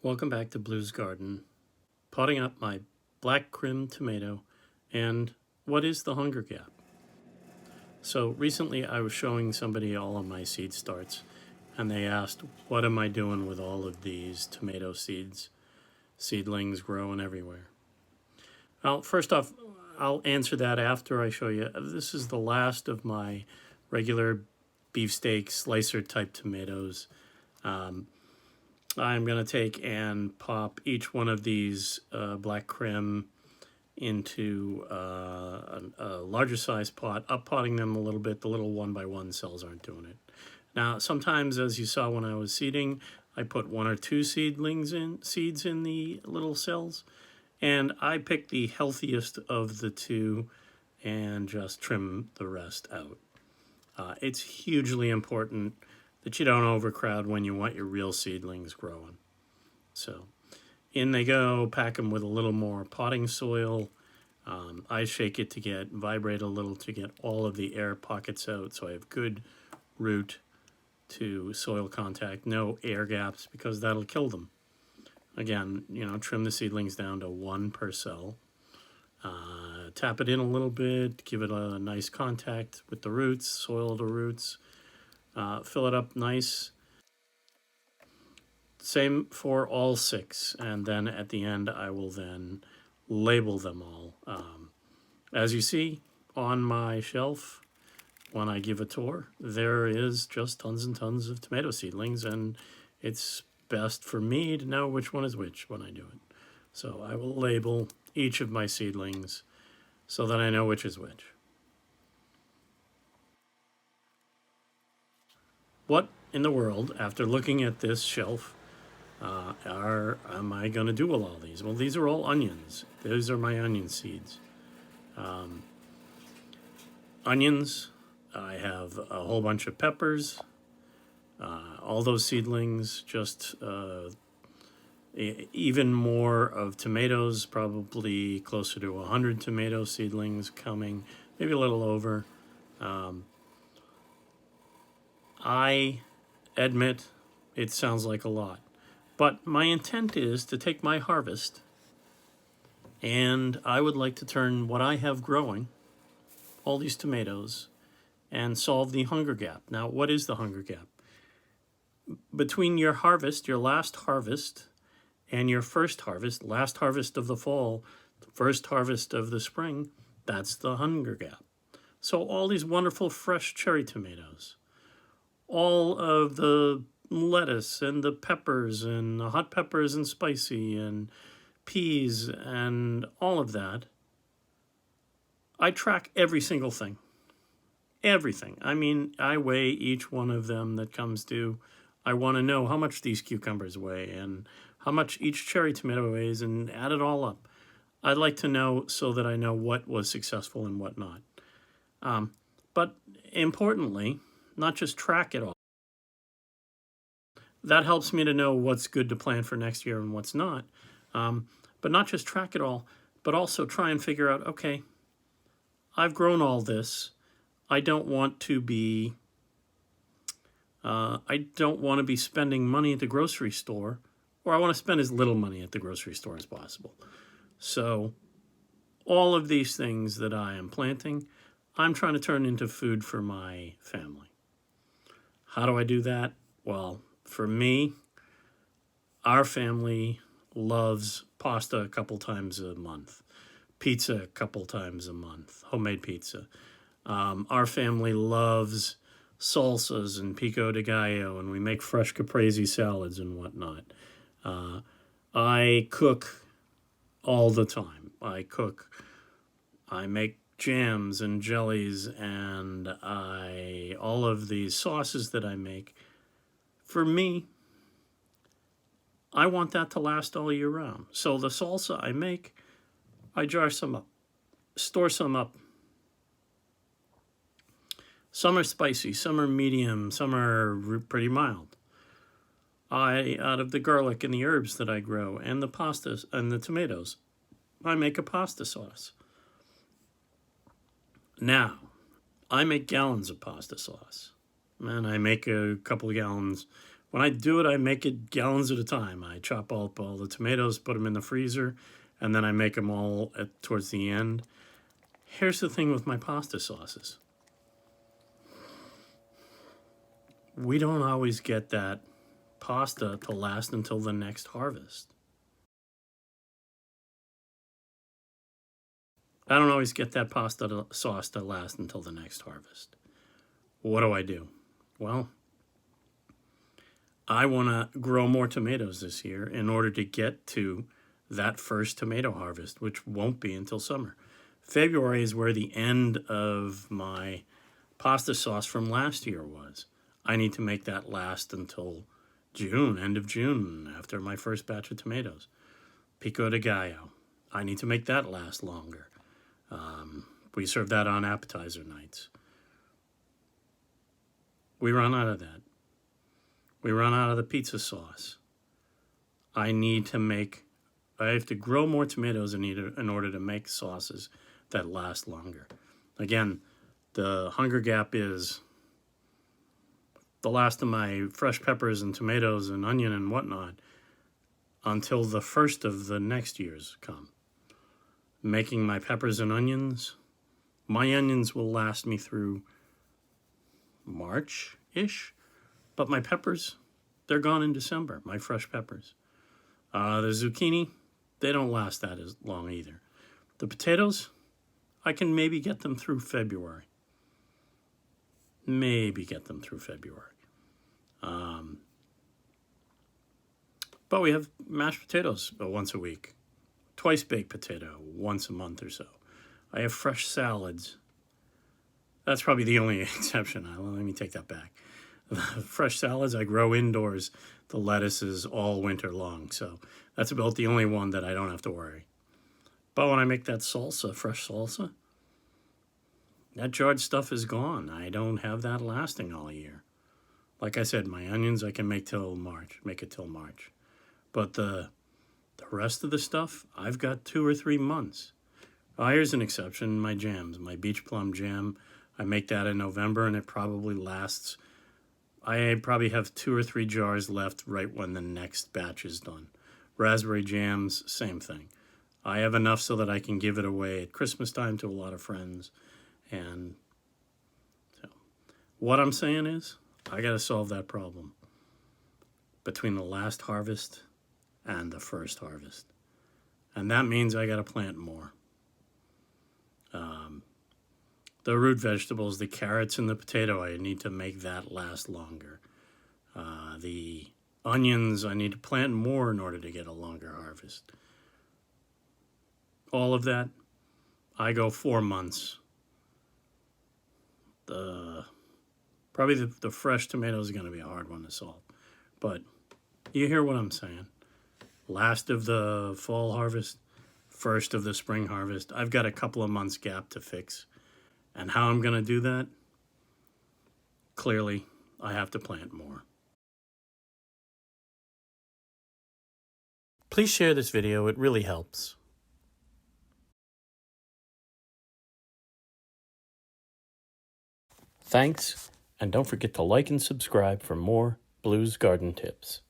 Welcome back to Blue's Garden. Potting up my black crim tomato and what is the hunger gap? So recently I was showing somebody all of my seed starts and they asked, what am I doing with all of these tomato seeds, seedlings growing everywhere? Well, first off, I'll answer that after I show you. This is the last of my regular beefsteak slicer type tomatoes. I'm going to take and pop each one of these black crim into a larger size pot, up potting them a little bit. The little 1x1 cells aren't doing it. Now, sometimes, as you saw when I was seeding, I put 1 or 2 seeds in the little cells, and I pick the healthiest of the 2 and just trim the rest out. It's hugely important that you don't overcrowd when you want your real seedlings growing. So in they go, pack them with a little more potting soil. I shake it to vibrate a little to get all of the air pockets out so I have good root to soil contact, no air gaps because that'll kill them. Again, trim the seedlings down to 1 per cell. Tap it in a little bit, give it a nice contact with the roots, soil the roots. Fill it up nice. Same for all 6, and then at the end I will then label them all. As you see on my shelf when I give a tour, there is just tons and tons of tomato seedlings, and it's best for me to know which one is which when I do it. So I will label each of my seedlings so that I know which is which. What in the world, after looking at this shelf, am I going to do with all these? Well, these are all onions. These are my onion seeds. Onions, I have a whole bunch of peppers, all those seedlings, just even more of tomatoes, probably closer to 100 tomato seedlings coming, maybe a little over. I admit it sounds like a lot, but my intent is to take my harvest and I would like to turn what I have growing, all these tomatoes, and solve the hunger gap. Now, what is the hunger gap? Between your harvest, your last harvest, and your first harvest, last harvest of the fall, the first harvest of the spring, that's the hunger gap. So all these wonderful fresh cherry tomatoes, all of the lettuce and the peppers and the hot peppers and spicy and peas and all of that, I track every single thing. Everything. I mean, I weigh each one of them that comes due. I want to know how much these cucumbers weigh and how much each cherry tomato weighs and add it all up. I'd like to know so that I know what was successful and what not. But importantly, not just track it all. That helps me to know what's good to plan for next year and what's not. But not just track it all, but also try and figure out, okay, I've grown all this. I don't want to be spending money at the grocery store, or I want to spend as little money at the grocery store as possible. So all of these things that I am planting, I'm trying to turn into food for my family. How do I do that? Well, for me, our family loves pasta a couple times a month, pizza a couple times a month, homemade pizza. Our family loves salsas and pico de gallo, and we make fresh caprese salads and whatnot. I cook all the time. I make jams and jellies, and all of these sauces that I make. For me, I want that to last all year round. So the salsa I make, I jar some up, store some up. Some are spicy, some are medium, some are pretty mild. Out of the garlic and the herbs that I grow and the pastas and the tomatoes, I make a pasta sauce. Now, I make gallons of pasta sauce. And I make a couple of gallons When I do it, I make it gallons at a time. I chop up all the tomatoes, put them in the freezer, and then I make them all towards the end. Here's the thing with my pasta sauces. We don't always get that pasta to last until the next harvest. I don't always get that sauce to last until the next harvest. What do? Well, I want to grow more tomatoes this year in order to get to that first tomato harvest, which won't be until summer. February is where the end of my pasta sauce from last year was. I need to make that last until June, end of June, after my first batch of tomatoes. Pico de Gallo. I need to make that last longer. We serve that on appetizer nights. We run out of that. We run out of the pizza sauce. I have to grow more tomatoes in order to make sauces that last longer. Again, the hunger gap is the last of my fresh peppers and tomatoes and onion and whatnot until the first of the next years come. Making my peppers and onions, my onions will last me through March-ish, but my peppers, they're gone in December, my fresh peppers. The zucchini, they don't last that as long either. The potatoes, I can maybe get them through February. But we have mashed potatoes once a week. Twice baked potato once a month or so. I have fresh salads. That's probably the only exception. Let me take that back. Fresh salads I grow indoors. The lettuces all winter long. So that's about the only one that I don't have to worry. But when I make that salsa, fresh salsa, that jarred stuff is gone. I don't have that lasting all year. Like I said, my onions I can make it till March. But the rest of the stuff, I've got 2 or 3 months. Here's an exception, my jams. My beach plum jam, I make that in November and it probably lasts. I probably have 2 or 3 jars left right when the next batch is done. Raspberry jams, same thing. I have enough so that I can give it away at Christmas time to a lot of friends. And so what I'm saying is, I got to solve that problem between the last harvest and the first harvest. And that means I got to plant more. The root vegetables, the carrots and the potato, I need to make that last longer. The onions, I need to plant more in order to get a longer harvest. All of that, I go 4 months. Probably the fresh tomatoes are going to be a hard one to solve. But you hear what I'm saying. Last of the fall harvest, first of the spring harvest. I've got a couple of months gap to fix. And how I'm going to do that? Clearly, I have to plant more. Please share this video. It really helps. Thanks, and don't forget to like and subscribe for more Blues Garden tips.